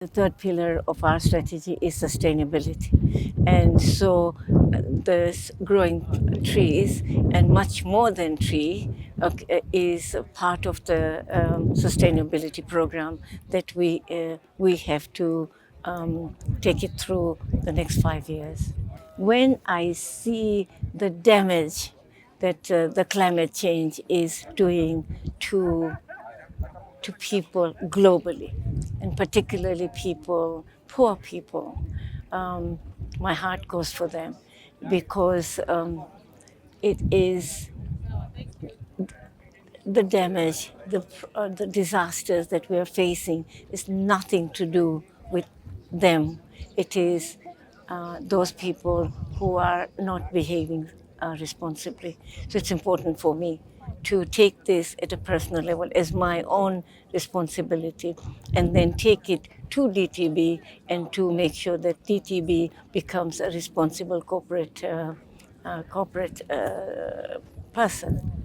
The third pillar of our strategy is sustainability. And so this growing trees, and much more than tree, is a part of the sustainability program that we have to take it through the next 5 years. When I see the damage that the climate change is doing to people globally, and particularly people, poor people, my heart goes for them because it is the damage, the disasters that we are facing is nothing to do with them. It is those people who are not behaving responsibly. So it's important for me to take this at a personal level as my own responsibility, and then take it to DTB and to make sure that DTB becomes a responsible corporate person.